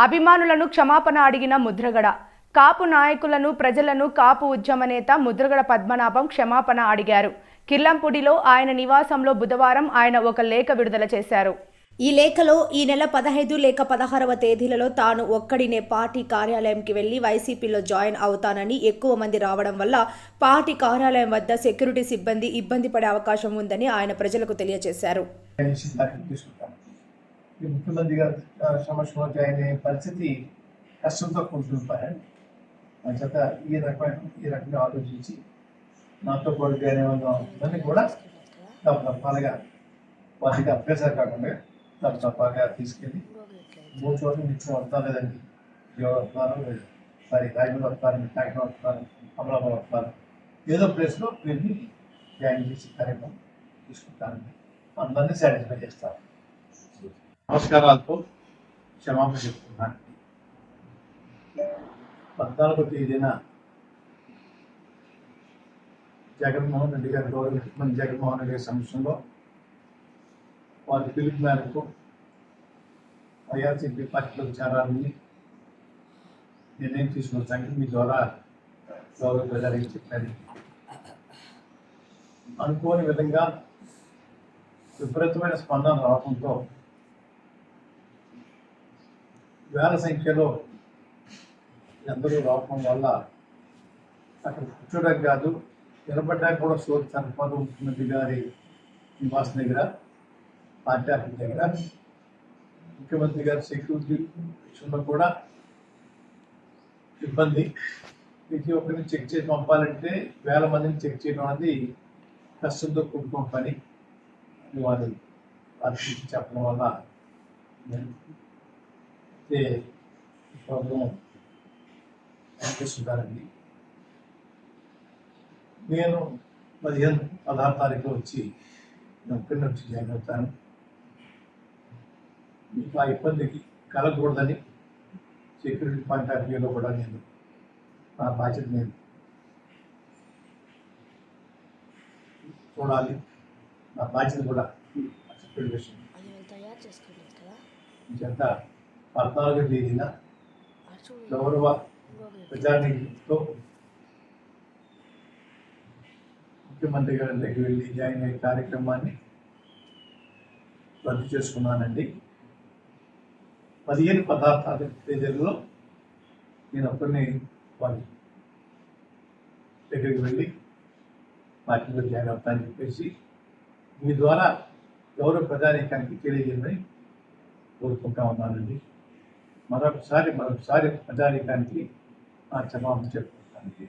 అభిమానులను క్షమాపణ అడిగిన ముద్రగడ. కాపు నాయకులను, ప్రజలను కాపు ఉద్యమ నేత ముద్రగడ పద్మనాభం క్షమాపణ అడిగారు. కిర్లంపూడిలో ఆయన నివాసంలో బుధవారం ఆయన ఒక లేఖ విడుదల చేశారు. ఈ లేఖలో ఈ నెల 15 లేక 16వ తేదీలలో తాను ఒక్కడినే పార్టీ కార్యాలయంకి వెళ్లి వైసీపీలో జాయిన్ అవుతానని, ఎక్కువ మంది రావడం వల్ల పార్టీ కార్యాలయం వద్ద సెక్యూరిటీ సిబ్బంది ఇబ్బంది పడే అవకాశం ఉందని ఆయన ప్రజలకు తెలియజేశారు. ముఖ్యమంత్రిగా సమస్యలో జాయిన్ అయ్యే పరిస్థితి కష్టంతో కూర్చుంటారని చేత ఈ రకంగా ఆలోచించి నాతో పాటు జాయిన్ అవ్వదని కూడా తప్పగా వారికి అభ్యాసాలు కాకుండా తప్పగా తీసుకెళ్ళి 3 చోట్ల నిత్యం వస్తాను, లేదండి విజయవాడ వస్తాను, రాయగూడ వస్తాను, కాకినాడ వస్తాను, అమలాపురం వస్తాను, ఏదో ప్లేస్లో వెళ్ళి జాయిన్ చేసి కార్యక్రమం తీసుకుంటానండి. అందరినీ సాటిస్ఫై చేస్తాను. నమస్కారాలతో క్షమాపణ చెప్తున్నాను. 14వ తేదీన జగన్మోహన్ రెడ్డి గారి గౌరవ ముఖ్యమంత్రి జగన్మోహన్ రెడ్డి గారి సమక్షంలో వారి పిలుపు మేరకు వైఎస్ఆర్సీపీ పార్టీలోకి చేరాలని నిర్ణయం తీసుకొచ్చాక మీ ద్వారా గౌరవ ప్రజలకి చెప్పారు. అనుకోని విధంగా విపరీతమైన స్పందన రావడంతో వేల సంఖ్యలో అందరూ రావడం వల్ల అక్కడ కూర్చోడానికి కాదు, నిలబడ్డానికి కూడా సోర్స్ సరిపోదు. ముఖ్యమంత్రి గారి నివాసం దగ్గర, పార్టీ ఆఫీస్ దగ్గర, ముఖ్యమంత్రి గారి సెక్యూరిటీ విషయంలో కూడా ఇబ్బంది. ప్రతి ఒక్కరిని చెక్ చేసి పంపాలంటే వేల మందిని చెక్ చేయడం అనేది కష్టంతో కూడుకున్న పని. వారు చెప్పడం వల్ల ప్రాబ్లం అనిపిస్తుంటారండి. నేను 16 తారీఖులో వచ్చి ఇక్కడి నుంచి జాయిన్ అవుతాను. మీకు ఆ ఇబ్బందికి కలగకూడదని సెక్యూరిటీ పాయింట్ ఆఫ్ వ్యూలో కూడా నేను నా బాధ్యత నేను చూడాలి. నా బాధ్యత కూడా సెక్యూరిటీ విషయం చేత 14వ తేదీన గౌరవ ప్రజానిధితో ముఖ్యమంత్రి గారి దగ్గర వెళ్ళి జాయిన్ అయ్యే కార్యక్రమాన్ని రద్దు చేసుకున్నానండి. 15, 16 తేదీలలో నేను ఒక్కరిని వారి దగ్గరికి వెళ్ళి పార్టీలో జాయిన్ అవుతానని చెప్పేసి మీ ద్వారా గౌరవ ప్రజానీకానికి తెలియజేయమని కోరుకుంటా ఉన్నానండి. మరొకసారి ప్రజానీకానికి క్షమాపణ చెప్పుకుంటానండి.